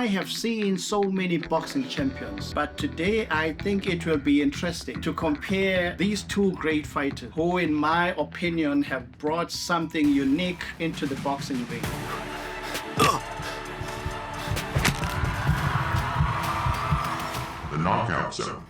I have seen so many boxing champions, but today I think it will be interesting to compare these two great fighters who, in my opinion, have brought something unique into the boxing ring. The Knockout Zone.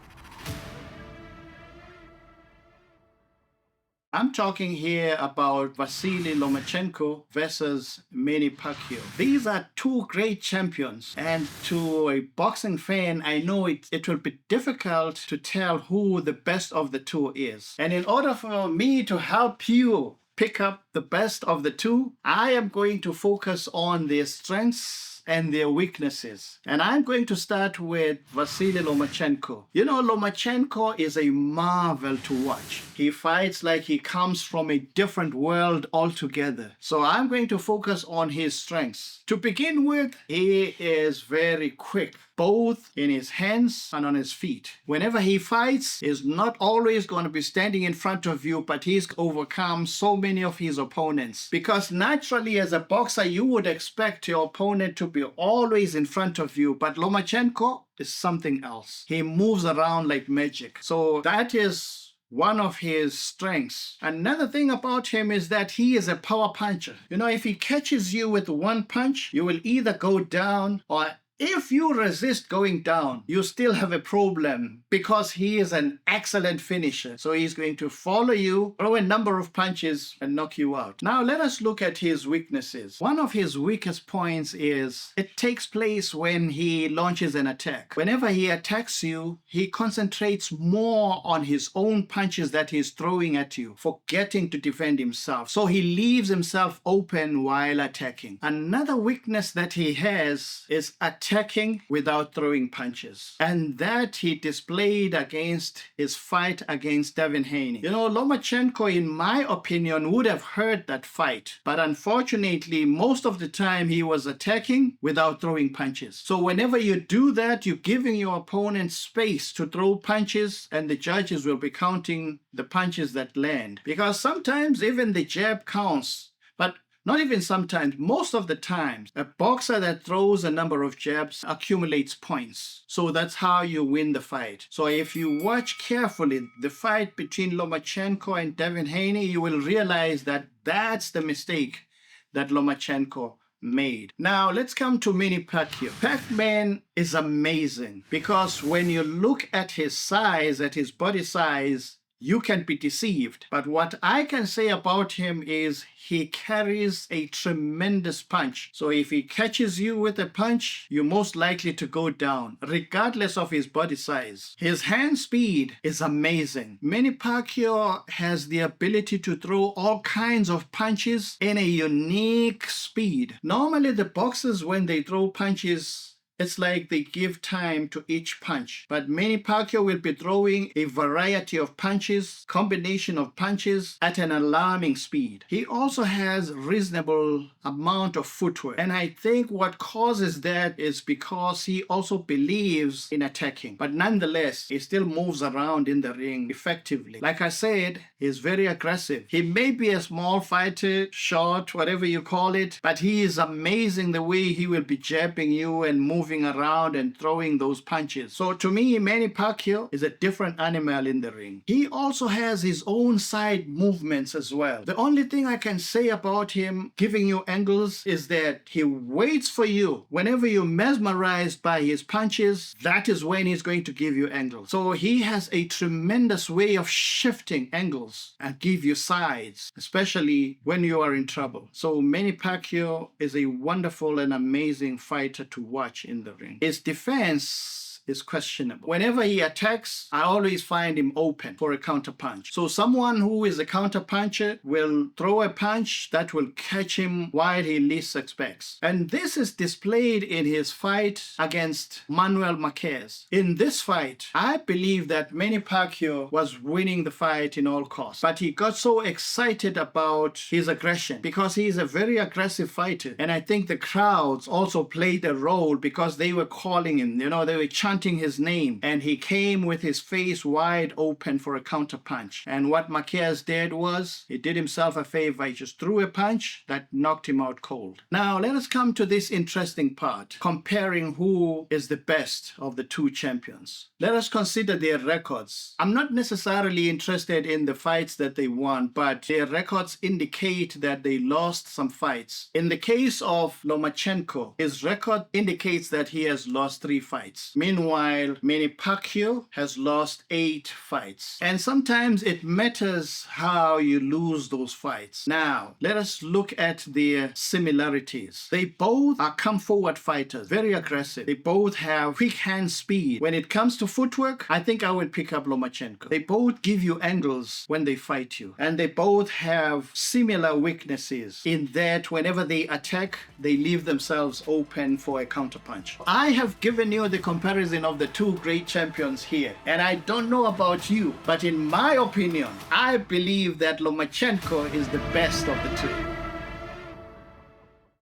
I'm talking here about Vasyl Lomachenko versus Manny Pacquiao. These are two great champions, and to a boxing fan, I know it will be difficult to tell who the best of the two is. And in order for me to help you pick up the best of the two, I am going to focus on their strengths and their weaknesses. And I'm going to start with Vasyl Lomachenko. You know, Lomachenko is a marvel to watch. He fights like he comes from a different world altogether. So I'm going to focus on his strengths. To begin with, he is very quick, both in his hands and on his feet. Whenever he fights, he's not always going to be standing in front of you, but he's overcome so many of his opponents. Because naturally, as a boxer, you would expect your opponent to be always in front of you, but Lomachenko is something else. He moves around like magic. So that is one of his strengths. Another thing about him is that he is a power puncher. You know, if he catches you with one punch, you will either go down, or if you resist going down, you still have a problem because he is an excellent finisher. So he's going to follow you, throw a number of punches, and knock you out. Now let us look at his weaknesses. One of his weakest points is it takes place when he launches an attack. Whenever he attacks you, he concentrates more on his own punches that he's throwing at you, forgetting to defend himself. So he leaves himself open while attacking. Another weakness that he has is attacking without throwing punches. And that he displayed against his fight against Devin Haney. You know, Lomachenko, in my opinion, would have heard that fight. But unfortunately, most of the time he was attacking without throwing punches. So whenever you do that, you're giving your opponent space to throw punches, and the judges will be counting the punches that land. Because sometimes even the jab counts. But not even sometimes, most of the times, a boxer that throws a number of jabs accumulates points. So that's how you win the fight. So if you watch carefully the fight between Lomachenko and Devin Haney, you will realize that that's the mistake that Lomachenko made. Now let's come to Manny Pacquiao. Pac-Man is amazing because when you look at his size, at his body size, you can be deceived. But what I can say about him is he carries a tremendous punch. So if he catches you with a punch, you're most likely to go down, regardless of his body size. His hand speed is amazing. Manny Pacquiao has the ability to throw all kinds of punches in a unique speed. Normally, the boxers, when they throw punches, it's like they give time to each punch. But Manny Pacquiao will be throwing a variety of punches, combination of punches at an alarming speed. He also has reasonable amount of footwork. And I think what causes that is because he also believes in attacking. But nonetheless, he still moves around in the ring effectively. Like I said, he's very aggressive. He may be a small fighter, short, whatever you call it, but he is amazing the way he will be jabbing you and moving around and throwing those punches. So to me, Manny Pacquiao is a different animal in the ring. He also has his own side movements as well. The only thing I can say about him giving you angles is that he waits for you. Whenever you're mesmerized by his punches, that is when he's going to give you angles. So he has a tremendous way of shifting angles and give you sides, especially when you are in trouble. So Manny Pacquiao is a wonderful and amazing fighter to watch in the ring. His defense is questionable. Whenever he attacks, I always find him open for a counter punch. So someone who is a counter puncher will throw a punch that will catch him while he least expects. And this is displayed in his fight against Manuel Marquez. In this fight, I believe that Manny Pacquiao was winning the fight in all costs. But he got so excited about his aggression because he is a very aggressive fighter. And I think the crowds also played a role because they were calling him, they were chanting chanting his name, and he came with his face wide open for a counterpunch. And what Marquez did was, he did himself a favor. He just threw a punch that knocked him out cold. Now, let us come to this interesting part, comparing who is the best of the two champions. Let us consider their records. I'm not necessarily interested in the fights that they won, but their records indicate that they lost some fights. In the case of Lomachenko, his record indicates that he has lost 3 fights. Meanwhile, Manny Pacquiao has lost 8 fights. And sometimes it matters how you lose those fights. Now, let us look at their similarities. They both are come-forward fighters, very aggressive. They both have quick hand speed. When it comes to footwork, I think I would pick up Lomachenko. They both give you angles when they fight you. And they both have similar weaknesses in that whenever they attack, they leave themselves open for a counterpunch. I have given you the comparison of the two great champions here. And I don't know about you, but in my opinion, I believe that Lomachenko is the best of the two.